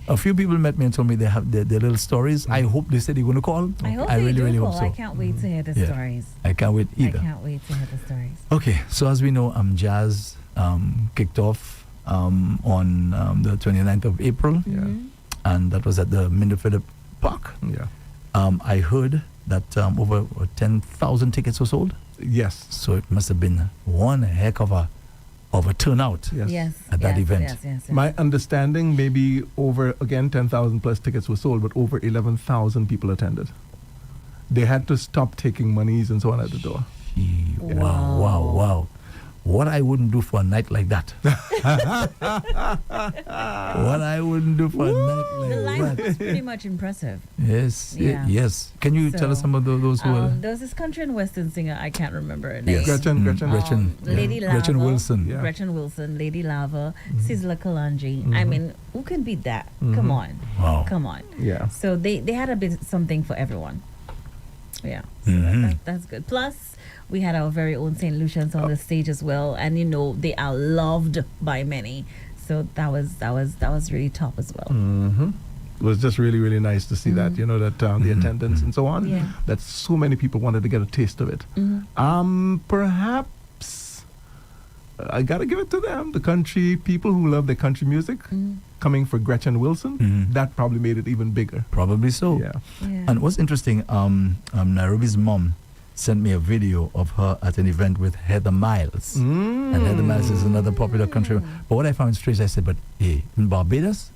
A few people met me and told me they have their little stories. I hope they said they're going to call. I hope I they really, do really call. hope so. I can't wait to hear the stories. I can't wait either. I can't wait to hear the stories. Okay, so as we know, Jazz kicked off on the 29th of April, and that was at the Minderford Park. Yeah. I heard that over 10,000 tickets were sold. Yes. So it must have been one heck of a turnout Yes. at that event. Yes. My understanding, maybe over, again, 10,000 plus tickets were sold, but over 11,000 people attended. They had to stop taking monies and so on at the door. Wow. what I wouldn't do for a night like that. What I wouldn't do for a night like The lineup that. was pretty much impressive. Yes, Yeah. yes. Can you tell us So, some of those who are? There was this country and western singer, I can't remember her name. Yes. Gretchen. Gretchen. Lady Lava. Gretchen Wilson. Yeah. Gretchen Wilson, Lady Lava, Sizzla Kalanji. I mean, who can beat that? Come on. Wow. Come on. Yeah. So they had a bit something for everyone. Yeah. So that's good. Plus, we had our very own St. Lucians on the stage as well. And, you know, they are loved by many. So that was really top as well. It was just really, really nice to see that, you know, that the attendance and so on, Yeah. that so many people wanted to get a taste of it. Perhaps I got to give it to them, the country people who love their country music, coming for Gretchen Wilson, that probably made it even bigger. Probably so. Yeah. Yeah. And what's interesting, Nairobi's mom sent me a video of her at an event with Heather Miles. And Heather Miles is another popular country. But what I found strange, I said, but hey, in Barbados,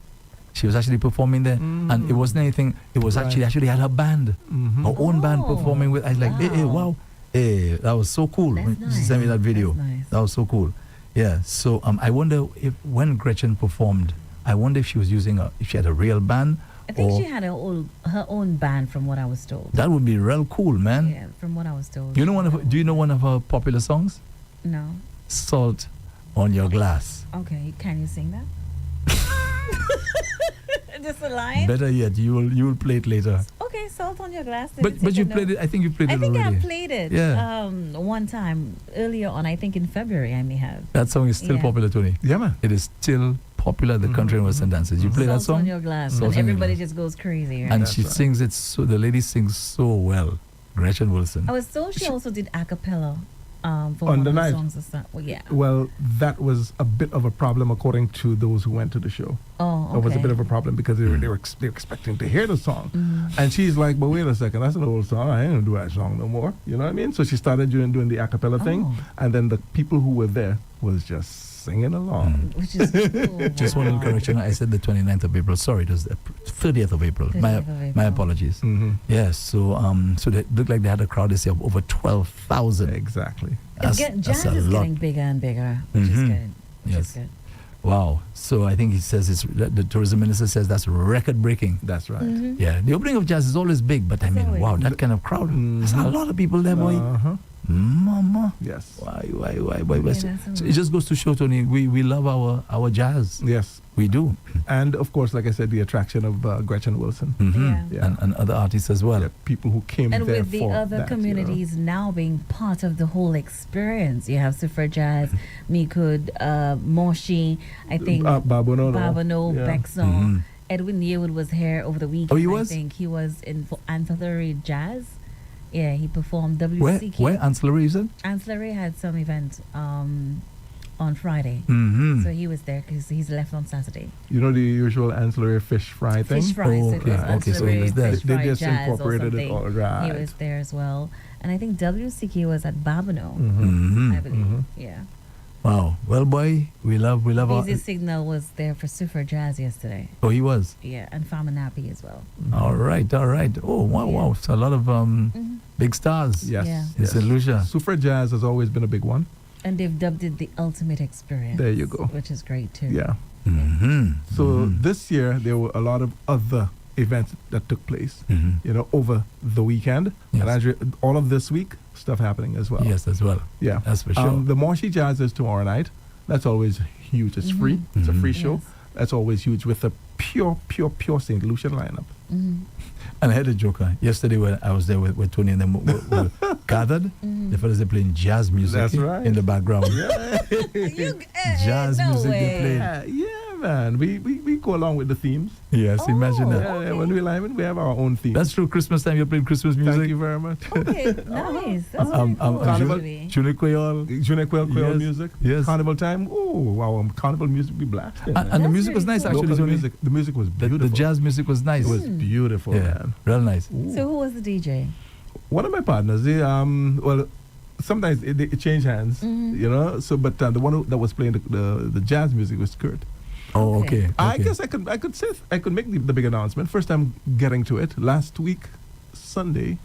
she was actually performing there. And it wasn't anything, it was actually had her band, her own band performing with. I was like, hey, wow. Hey, that was so cool. That's When she nice. sent me that video. That's nice. That was so cool. Yeah. So I wonder if when Gretchen performed, I wonder if she was using if she had a real band. I think or she had her own band, from what I was told. that would be real cool, man. Yeah, from what I was told. You know do you know one of her popular songs? No. Salt on Your Glass. Okay, can you sing that? Just a line? Better yet, you will play it later. Okay, Salt on Your Glass. But you played it. I think you played I it think already. I played it Yeah. one time earlier on. I think in February I may have. That song is still Yeah. popular, Tony. Yeah, man. It is still popular at the country and western dances. You play that Salt on song, Your Glass, Salt and on Your everybody Glass. just goes crazy. Right? and That's she right. sings it so. The lady sings so well. Gretchen Wilson. I was told she also did a cappella for On one the of the night? songs. Or something. Well, yeah. Well, that was a bit of a problem according to those who went to the show. Oh, okay. It was a bit of a problem because they were expecting to hear the song. And she's like, but wait a second, that's an old song. I ain't going to do that song no more. You know what I mean? So she started doing the a cappella thing. Oh. And then the people who were there was just singing along. Which is cool. Just one correction. I said the 29th of April. Sorry, it was the 30th of April. 30th My of April. my apologies. Yes. So so they looked like they had a crowd this year of over 12,000. Exactly. Jazz a is lot. getting bigger and bigger, which is good. Which Yes. is good. Wow. So I think he says the tourism minister says that's record breaking. That's right. Yeah. The opening of jazz is always big, but I mean, always. wow, that kind of crowd. There's a lot of people there, boy. Uh-huh. Mama. Yes. Why? Yeah, So that's it just goes to show, Tony, we love our jazz. Yes. We do. And of course, like I said, the attraction of Gretchen Wilson. Yeah. Yeah. And other artists as well. Yeah, people who came And there with the for other that, communities now being part of the whole experience, you have Suffrage Jazz, Mikud, Moshi, I think Babano, Babano, yeah. Bexon. Edwin Yearwood was here over the weekend. Oh, he was? I think he was in for Ancillary Jaz. Yeah, he performed Where WCK. ancillary is it? Ancillary had some event on Friday. Mm-hmm. So he was there because he's left on Saturday. You know the usual ancillary fish fry thing? Fish fry. Oh, so it okay. was Okay, so he ancillary was there. fish They fry just jazz or incorporated it something. all, right. He was there as well. And I think WCK was at Babano, Mm-hmm. I believe. Yeah. Wow. Well, boy, we love our. Busy Signal was there for Super Jazz yesterday. Oh, he was. Yeah, and Famanapi as well. All right. Oh, wow, Yeah. wow. So a lot of big stars. Yes. Yeah. In St. Lucia. Suffrage Jazz has always been a big one. And they've dubbed it the ultimate experience. There you go. Which is great too. Yeah. Mm-hmm. So this year, there were a lot of other events that took place, you know, over the weekend. Yes. And actually, all of this week, stuff happening as well. Yes, as well. Yeah. That's for sure. The Moshi Jazz is tomorrow night. That's always huge. It's free. It's a free show. Yes. That's always huge with a pure St. Lucian lineup. And I had a joker yesterday when I was there with Tony and them we gathered. The fellas they playing jazz music That's right. in the background. Jazz no music way. they played. Yeah, man. We go along with the themes. Yes, imagine that. Oh, Yeah, when we live in, we have our own theme. That's true. Christmas time, you're playing Christmas music. Thank you very much. Okay, nice. That's very cool, Carnival- actually. June Creole. Creole Yes. music. Yes. Carnival time. Oh, wow. Carnival music be blasting. And the That's music was really nice, cool. actually. Local Tony. music. The music was The beautiful. jazz music was nice. It was beautiful, yeah, man. real nice. So who was the DJ? One of my partners, they, well, sometimes it change hands, you know. So, but the one that was playing the jazz music was Kurt. Oh, Okay. okay. I guess I could make the big announcement. First time getting to it last week, Sunday.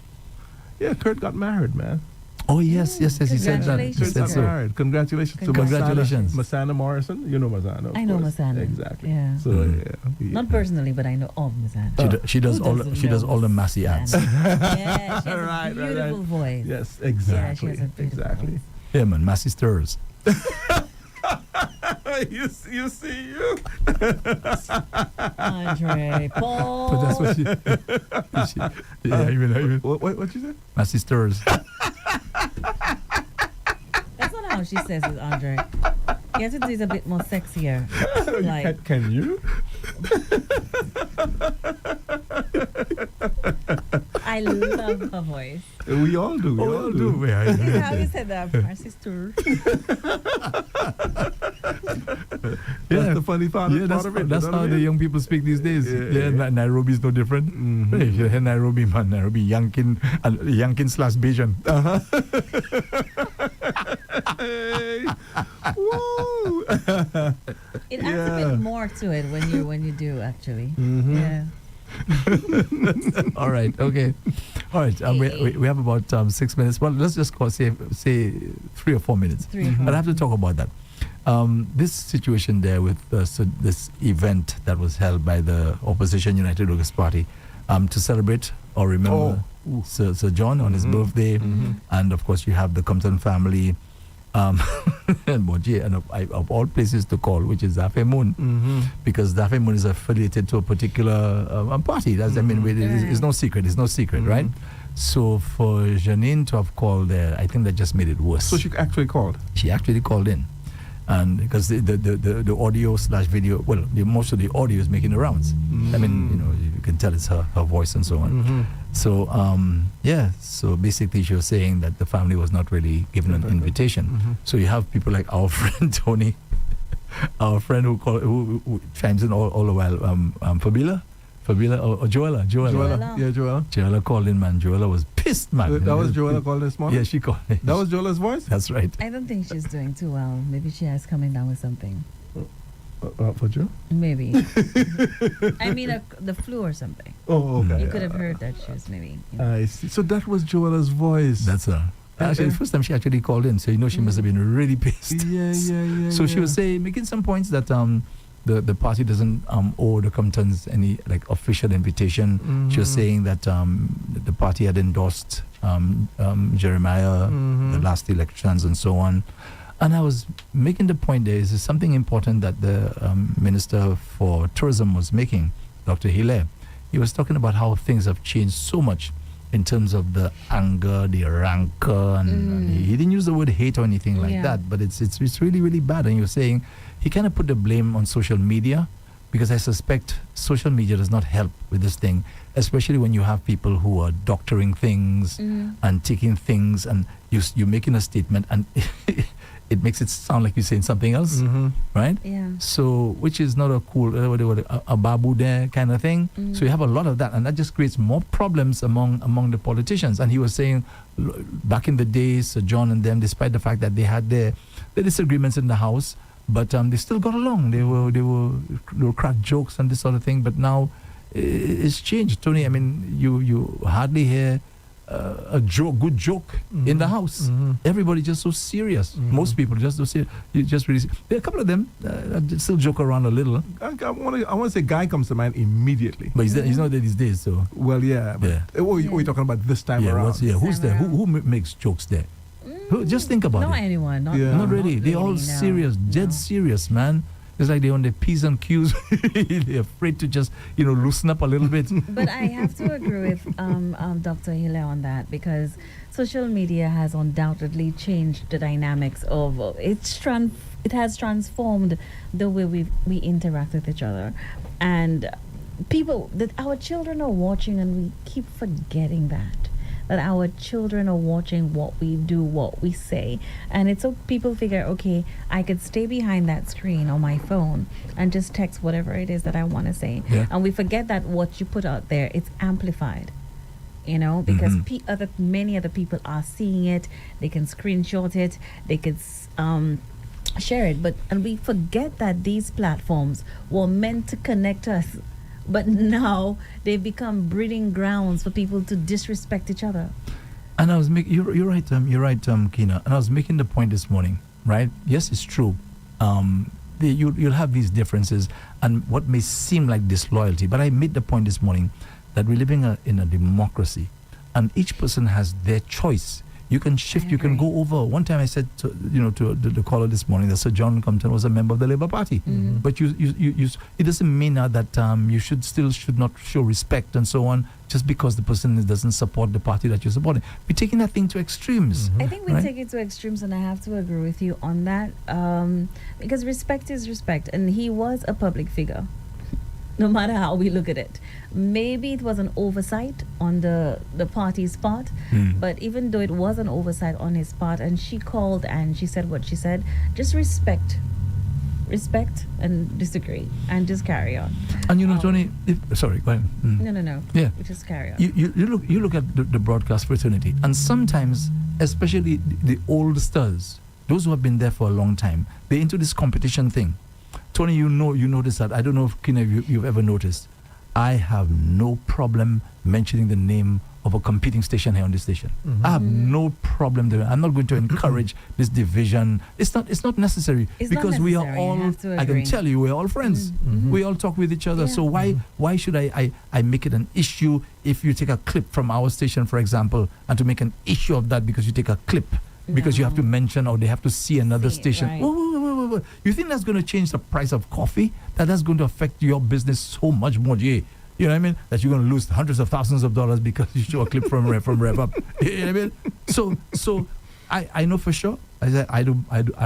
Yeah, Kurt got married, man. Oh yes, yes, yes. He said that. He Congratulations. said so. Alright, congratulations to Congratulations. Masana Morrison. You know Masana, of I know course. Masana. Exactly. Yeah. So Not personally, but I know of Mazan. She does Who all. doesn't She does know all the Massey ads. Yeah, she has Right, a beautiful voice. Yes, Yeah, exactly. she has a beautiful Exactly. voice. Yeah, man, Massey stirs. you see you. Andre Paul. But that's what she. Yeah, even. What you said? Massey stirs. That's not how she says it, Andre. You have to do it a bit more sexier. Like, Can you? I love her voice. We all do. We all do. This is how you said that, our sister. That's the funny part. Yeah, part of it. that's you know how what I the mean? young people speak these days. Yeah, Yeah, Nairobi's no different. Mhm. Hey, if you hear Nairobi, man, Nairobi, Yankin / Bajan. Hey. Woo. It adds a bit more to it when you do actually. Mhm. Yeah. All right, okay. All right, we have about 6 minutes. Well, let's just say 3 or 4 minutes. 3 or 4. But I have to talk about that. This situation there with this event that was held by the opposition United Workers Party to celebrate or remember Sir John on his birthday. And of course, you have the Compton family and Moji, and of all places to call, which is Dafe Moon, because Dafe Moon is affiliated to a particular party. That's, I mean, it's no secret. It's no secret, right? So for Janine to have called there, I think that just made it worse. So she actually called. She actually called in, and because the audio / video, well, most of the audio is making the rounds. I mean, you know, you can tell it's her voice and so on. So yeah, so basically she was saying that the family was not really given an invitation. So you have people like our friend Tony, our friend who chimes in all the while, Fabila or Joella. Yeah, Joella. Joella called in, man. Joella was pissed, man. That was Joella called this morning? Yeah, she called in. That was Joella's voice? That's right. I don't think she's doing too well. Maybe she has coming down with something. For Joe? Maybe. I mean, the flu or something. Oh, okay. You could have heard that she was maybe. You know. I see. So that was Joella's voice. That's her. Actually, the first time she actually called in, so you know she must have been really pissed. Yeah. So she was saying, making some points that the party doesn't owe the Comptons any like official invitation. She was saying that the party had endorsed Jeremiah the last elections and so on. And I was making the point there is something important that the Minister for Tourism was making, Dr. Hilaire. He was talking about how things have changed so much in terms of the anger, the rancor, and he didn't use the word hate or anything like that, but it's really, really bad. And he was saying he kind of put the blame on social media, because I suspect social media does not help with this thing, especially when you have people who are doctoring things and taking things, and you're making a statement and it makes it sound like you're saying something else, right? Yeah. So, which is not a cool, a babu there kind of thing. So you have a lot of that, and that just creates more problems among the politicians. And he was saying, back in the days, Sir John and them, despite the fact that they had their disagreements in the house, but they still got along. They were crack jokes and this sort of thing. But now it's changed, Tony. I mean, you hardly hear a good joke in the house. Everybody just so serious. Most people just so serious. You just really there are a couple of them that still joke around a little. I want to say Guy comes to mind immediately. But he's not there these days, so. Well, yeah. But we're talking about this time around. Who's there? Who makes jokes there? Just think about Not it. anyone. Not really. They're all no. serious, dead serious, man. It's like they're on their P's and Q's. They're afraid to just, loosen up a little bit. But I have to agree with Dr. Hilaire on that, because social media has undoubtedly changed the dynamics of it has transformed the way we interact with each other, and our children are watching, and we keep forgetting that our children are watching what we do, what we say. And it's so people figure, okay, I could stay behind that screen on my phone and just text whatever it is that I want to say. Yeah. And we forget that what you put out there, it's amplified, because many other people are seeing it. They can screenshot it, they could share it, and we forget that these platforms were meant to connect us. But now they've become breeding grounds for people to disrespect each other. And I was making, you're right, Kina. And I was making the point this morning, right? Yes, it's true. You'll have these differences and what may seem like disloyalty. But I made the point this morning that we're living in a democracy, and each person has their choice. You can shift, you can go over. One time I said to the caller this morning that Sir John Compton was a member of the Labour Party. Mm-hmm. But it doesn't mean now that you should not show respect and so on just because the person doesn't support the party that you're supporting. We're taking that thing to extremes. I think we take it to extremes, and I have to agree with you on that, because respect is respect, and he was a public figure. No matter how we look at it. Maybe it was an oversight on the party's part, but even though it was an oversight on his part, and she called and she said what she said, just respect and disagree and just carry on. And Tony, sorry, go ahead. No. Yeah. We just carry on. You look at the broadcast fraternity, and sometimes, especially the old stars, those who have been there for a long time, they're into this competition thing. Tony, you notice that. I don't know if Kina, you've ever noticed. I have no problem mentioning the name of a competing station here on this station. I have no problem there. I'm not going to encourage this division. It's not necessary, because we are all, I can tell you, we're all friends. We all talk with each other. Yeah. So why should I make it an issue if you take a clip from our station, for example, and to make an issue of that because you take a clip? Because you have to mention, or they have to see another station. Right. Whoa. You think that's going to change the price of coffee? That's going to affect your business so much more, Jay. You know what I mean? That you're going to lose hundreds of thousands of dollars because you show a clip from Rev-Up. You know what I mean? So I know for sure. I said I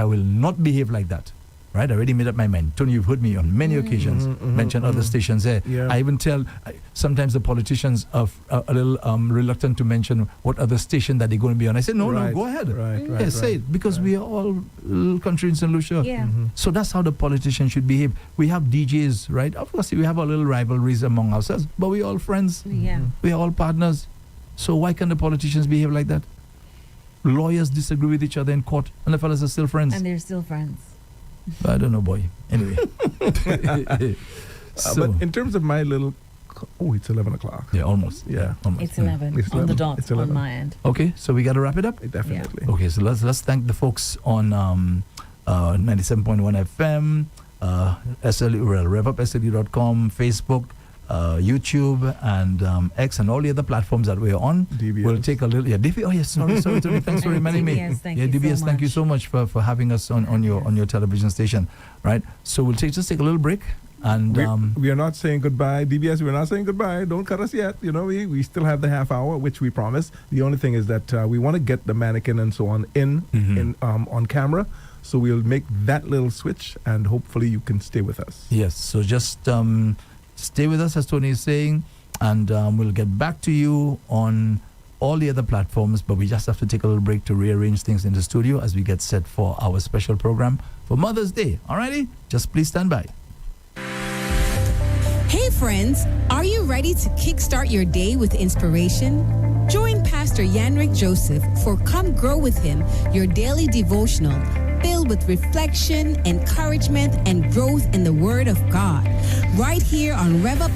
will not behave like that. Right, I already made up my mind. Tony, you've heard me on many occasions mention other stations there. Yeah. I even tell sometimes the politicians are a little reluctant to mention what other station that they're going to be on. I said, no, go ahead. Right, say it, because we are all little country in St. Lucia. Yeah. So that's how the politicians should behave. We have DJs, right? Of course, we have our little rivalries among ourselves, but we're all friends. Yeah. We are all partners. So why can't the politicians behave like that? Lawyers disagree with each other in court, and the fellas are still friends. And they're still friends. I don't know, boy. Anyway. But in terms of my little... it's 11 o'clock. Yeah, almost. Yeah. Almost. It's 11 It's on 11. the dot It's 11. on my end. Okay, so we got to wrap it up? Definitely. Okay, so let's thank the folks on 97.1 FM, RevUpSlu.com, Facebook, YouTube, and X, and all the other platforms that we're on. DBS. We'll take a little... Yeah, DBS. Oh, yes, sorry, Tony. Thanks for reminding me. DBS, thank you DBS, so thank you much. so much for having us on your television station, right? So we'll just take a little break. And we are not saying goodbye. DBS, we're not saying goodbye. Don't cut us yet. We still have the half hour, which we promised. The only thing is that we want to get the mannequin and so on in on camera. So we'll make that little switch, and hopefully you can stay with us. Yes, so just stay with us, as Tony is saying, and we'll get back to you on all the other platforms, but we just have to take a little break to rearrange things in the studio as we get set for our special program for Mother's Day. Alrighty? Just please stand by. Hey friends, are you ready to kickstart your day with inspiration? Join Pastor Yanrick Joseph for Come Grow With Him, your daily devotional filled with reflection, encouragement, and growth in the Word of God. Right here on Rev-Up